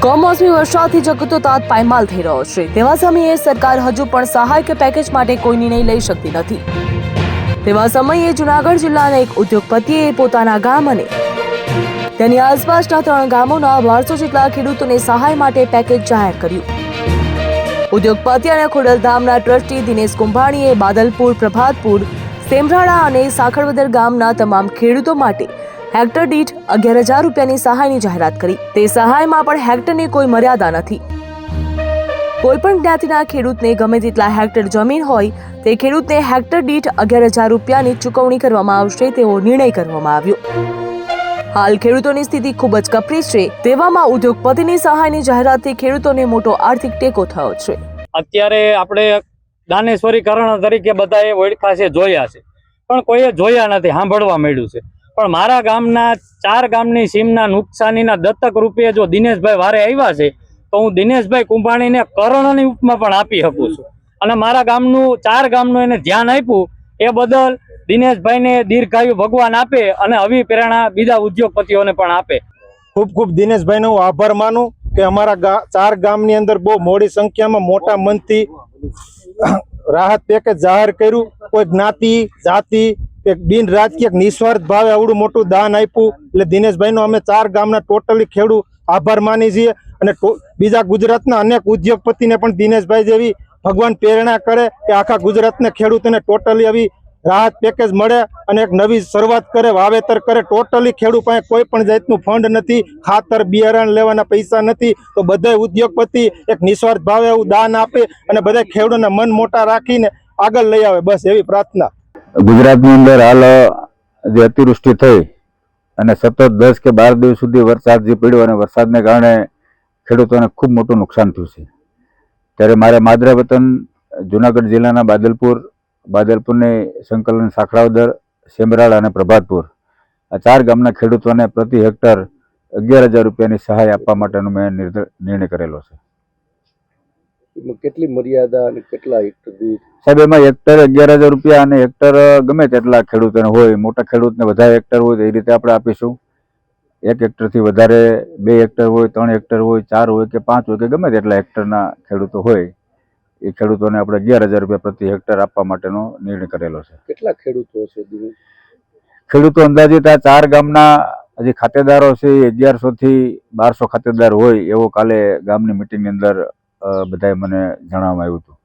કમોસમી વરસાદથી જગતો તાત પાયમાલ થઈ રહ્યો છે। તેવા સમયે સરકાર હજુ પણ સહાય કે પેકેજ માટે કોઈ નિર્ણય લઈ શકતી નથી। તેવા સમયે જૂનાગઢ જિલ્લાના એક ઉદ્યોગપતિએ પોતાના ગામ અને તેની આસપાસના 3 ગામોના 1200 જેટલા ખેડૂતોને સહાય માટે પેકેજ જાહેર કર્યું। ઉદ્યોગપતિ અને ખોડલધામના ટ્રસ્ટી દિનેશ કુંભાણીએ બાદલપુર, પ્રભાતપુર, સેમરાળા અને સાખળવદર ગામના તમામ ખેડૂતો માટે હેક્ટર દીઠ 11,000 રૂપિયાની સહાયની જાહેરાત કરી। તે સહાયમાં પણ હેક્ટરની કોઈ મર્યાદા નથી। કોઈપણ જ્ઞાતિના ખેડૂતને ગમે તેટલા હેક્ટર જમીન હોય તે ખેડૂતને હેક્ટર દીઠ 11,000 રૂપિયાની ચૂકવણી કરવામાં આવશે તેવો નિર્ણય કરવામાં આવ્યો। હાલ ખેડૂતોની સ્થિતિ ખૂબ જ કપરી છે। તેવામાં ઉદ્યોગપતિની સહાયની જાહેરાતથી ખેડૂતોને મોટો આર્થિક ટેકો થયો છે। અત્યારે આપણે દાનેશ્વરીકરણ તરીકે બધાએ ઓળખા છે, જોયા છે, પણ કોઈએ જોયા નથી, સાંભળવા મળ્યું છે। પણ મારા ગામના 4 ગામની સીમના નુકસાનીના દત્તક રૂપે જો દિનેશભાઈ વારે આવ્યા છે તો હું દિનેશભાઈ કુંભાણીને કર્ણની ઉપમા પણ આપી શકું છું। અને મારા ગામનું 4 ગામનું એને ધ્યાન આપ્યું એ બદલ દિનેશભાઈને દીર્ઘાયુ ભગવાન આપે અને આવી પ્રેરણા બીજા ઉદ્યોગપતિઓને પણ આપે। ખૂબ ખૂબ દિનેશભાઈનો હું આભાર માનું કે અમારા 4 ગામની અંદર બહુ મોટી સંખ્યામાં મોટા મનથી રાહત પેકેજ જાહેર કર્યું। કોઈ જ્ઞાતિ જાતિ કે બિન રાજકીય નિસ્વાર્થ ભાવે આવડું મોટું દાન આપ્યું એટલે દિનેશભાઈનો અમે 4 ગામના ટોટલી ખેડૂત આભાર માની છીએ। અને બીજા ગુજરાતના અનેક ઉદ્યોગપતિને પણ દિનેશભાઈ જેવી ભગવાન પ્રેરણા કરે કે આખા ગુજરાતના ખેડૂતોને ટોટલી આવી રાહત પેકેજ મળે અને એક નવી શરૂઆત કરે, વાવેતર કરે। ટોટલી ખેડૂત પાસે કોઈ પણ જાતનું ફંડ નથી, ખાતર બિયારણ લેવાના પૈસા નથી, તો બધા ઉદ્યોગપતિ એક નિસ્વાર્થ ભાવે એવું દાન આપે અને બધા ખેડૂતોને મન મોટા રાખીને આગળ લઈ આવે, બસ એવી પ્રાર્થના। ગુજરાતની અંદર હાલ જે અતિવૃષ્ટિ થઈ અને સતત 10 કે 12 દિવસ સુધી વરસાદ જે પડ્યો અને વરસાદને કારણે ખેડૂતોને ખૂબ મોટું નુકસાન થયું છે। ત્યારે મારે માદરા વતન જૂનાગઢ જિલ્લાના બાદલપુરની સંકલન સાખળાવદર, સેમરાળા અને પ્રભાતપુર આ 4 ગામના ખેડૂતોને પ્રતિ હેક્ટર 11,000 રૂપિયાની સહાય આપવા માટેનો મેં નિર્ણય કરેલો છે। કેટલી મર્યાદા અને કેટલા હેક્ટર દીઠ? સાહેબ, એમાં હેક્ટર 11,000 રૂપિયા અને હેક્ટર ગમે તેટલા ખેડૂતોને હોય, મોટા ખેડૂતને વધારે હેક્ટર હોય તો એ રીતે આપણે આપીશું। 1 હેક્ટરથી વધારે 2 હેક્ટર હોય, 3 હેક્ટર હોય, 4 હોય કે 5 હોય કે ગમે તેટલા હેક્ટરના ખેડૂતો હોય એ ખેડૂતોને આપણે 11,000 રૂપિયા પ્રતિ હેક્ટર આપવા માટેનો નિર્ણય કરેલો છે। કેટલા ખેડૂતો છે? ખેડૂતો અંદાજિત આ 4 ગામના હજી ખાતેદારો છે 1100 થી 1200 ખાતેદાર હોય એવો કાલે ગામની મિટિંગની અંદર બધાએ મને જણાવવામાં આવ્યું હતું।